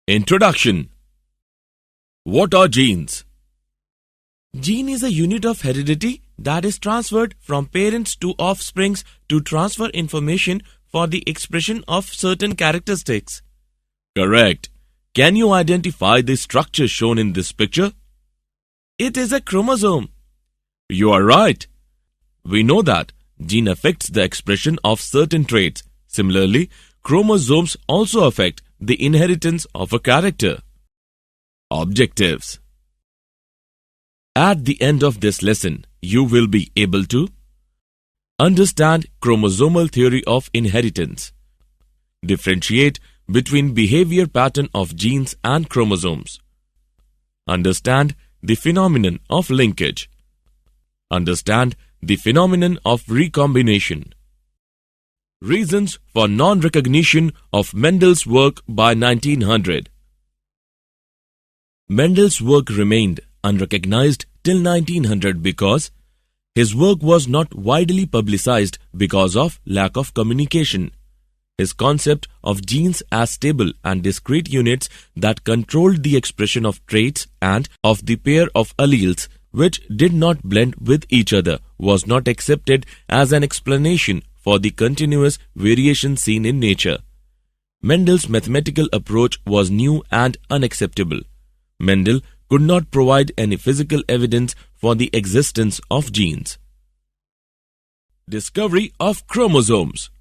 Introduction. What are genes? Gene is a unit of heredity that is transferred from parents to offsprings to transfer information for the expression of certain characteristics. Correct. Can you identify the structure shown in this picture? It is a chromosome. You are right. We know that gene affects the expression of certain traits. Similarly, chromosomes also affect the inheritance of a character. Objectives. At the end of this lesson, you will be able to understand chromosomal theory of inheritance, differentiate between behavior pattern of genes and chromosomes, understand the phenomenon of linkage, understand the phenomenon of recombination. Reasons for non-recognition of Mendel's work by 1900. Mendel's work remained unrecognized till 1900 because his work was not widely publicized because of lack of communication. His concept of genes as stable and discrete units that controlled the expression of traits and of the pair of alleles which did not blend with each other was not accepted as an explanation for the continuous variation seen in nature. Mendel's mathematical approach was new and unacceptable. Mendel could not provide any physical evidence for the existence of genes. Discovery of chromosomes.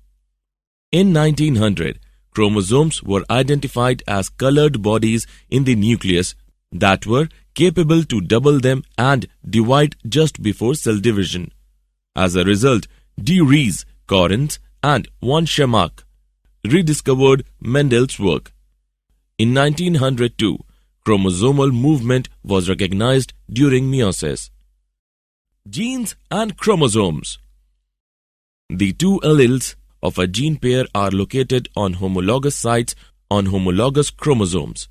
In 1900, chromosomes were identified as colored bodies in the nucleus that were capable to double them and divide just before cell division. As a result, de Vries, Correns, and von Schirmack rediscovered Mendel's work. In 1902, chromosomal movement was recognized during meiosis. Genes and chromosomes. The two alleles of a gene pair are located on homologous sites on homologous chromosomes.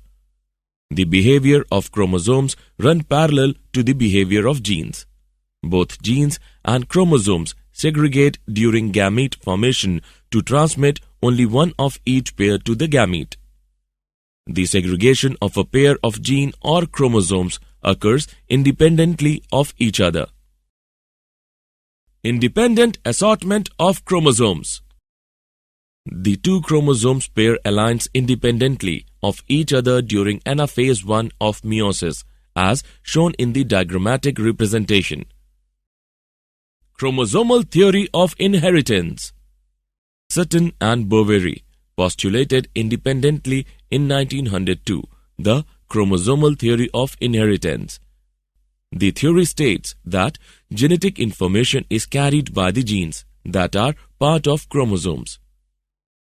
The behavior of chromosomes run parallel to the behavior of genes. Both genes and chromosomes segregate during gamete formation to transmit only one of each pair to the gamete. The segregation of a pair of gene or chromosomes occurs independently of each other. Independent assortment of chromosomes. The two chromosomes pair aligns independently of each other during anaphase 1 of meiosis, as shown in the diagrammatic representation. Chromosomal theory of inheritance. Sutton and Boveri postulated independently in 1902 the chromosomal theory of inheritance. The theory states that genetic information is carried by the genes that are part of chromosomes.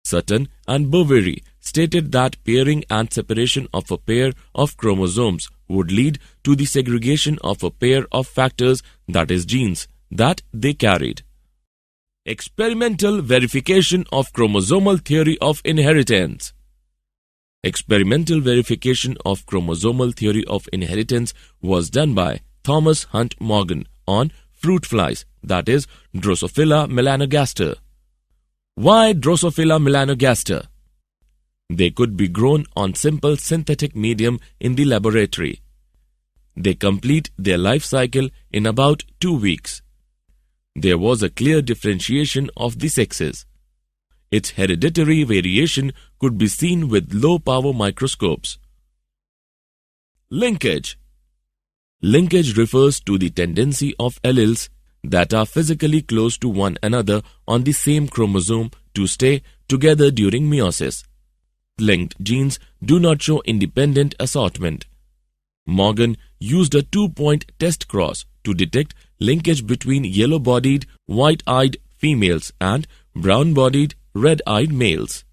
Sutton and Boveri stated that pairing and separation of a pair of chromosomes would lead to the segregation of a pair of factors, that is genes, that they carried. Experimental verification of chromosomal theory of inheritance. Experimental verification of chromosomal theory of inheritance was done by Thomas Hunt Morgan on fruit flies, that is Drosophila melanogaster. Why Drosophila melanogaster? They could be grown on simple synthetic medium in the laboratory. They complete their life cycle in about 2 weeks. There was a clear differentiation of the sexes. Its hereditary variation could be seen with low-power microscopes. Linkage. Linkage refers to the tendency of alleles that are physically close to one another on the same chromosome to stay together during meiosis. Linked genes do not show independent assortment. Morgan used a 2-point test cross to detect linkage between yellow-bodied, white-eyed females and brown-bodied, red-eyed males.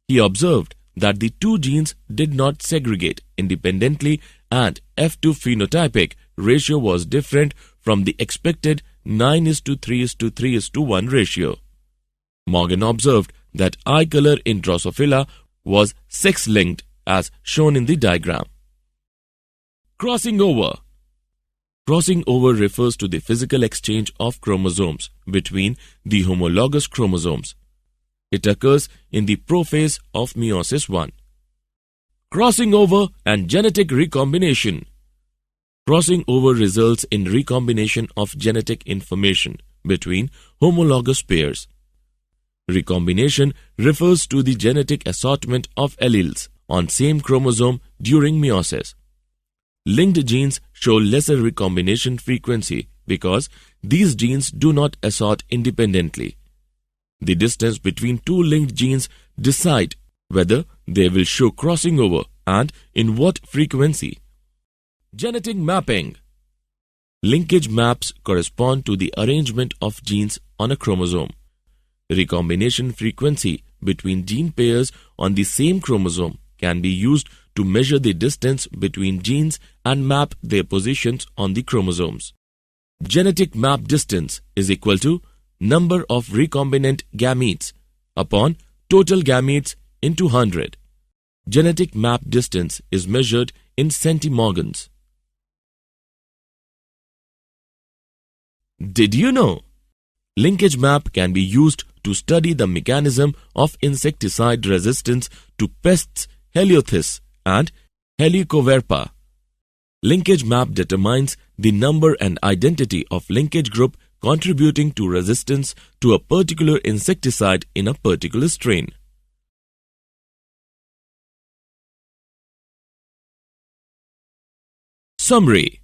He observed that the two genes did not segregate independently and F2 phenotypic ratio was different from the expected 9:3:3:1 ratio. Morgan observed that eye color in Drosophila was sex-linked as shown in the diagram. Crossing over. Crossing over refers to the physical exchange of chromosomes between the homologous chromosomes. It occurs in the prophase of meiosis 1. Crossing over and genetic recombination. Crossing over results in recombination of genetic information between homologous pairs. Recombination refers to the genetic assortment of alleles on same chromosome during meiosis. Linked genes show lesser recombination frequency because these genes do not assort independently. The distance between two linked genes decide whether they will show crossing over and in what frequency. Genetic mapping. Linkage maps correspond to the arrangement of genes on a chromosome. Recombination frequency between gene pairs on the same chromosome can be used to measure the distance between genes and map their positions on the chromosomes. Genetic map distance is equal to number of recombinant gametes upon total gametes into 100. Genetic map distance is measured in centimorgans. Did you know? Linkage map can be used to study the mechanism of insecticide resistance to pests Heliothrix and Helicoverpa. Linkage map determines the number and identity of linkage group contributing to resistance to a particular insecticide in a particular strain. Summary.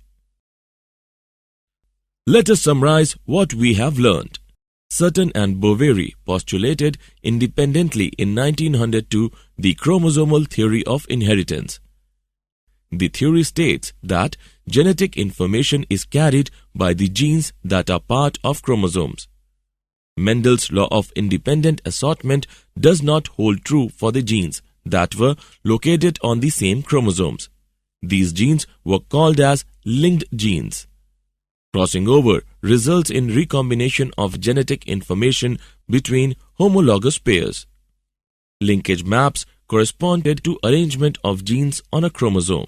Let us summarize what we have learned. Sutton and Boveri postulated independently in 1902 the chromosomal theory of inheritance. The theory states that genetic information is carried by the genes that are part of chromosomes. Mendel's law of independent assortment does not hold true for the genes that were located on the same chromosomes. These genes were called as linked genes. Crossing over results in recombination of genetic information between homologous pairs. Linkage maps corresponded to arrangement of genes on a chromosome.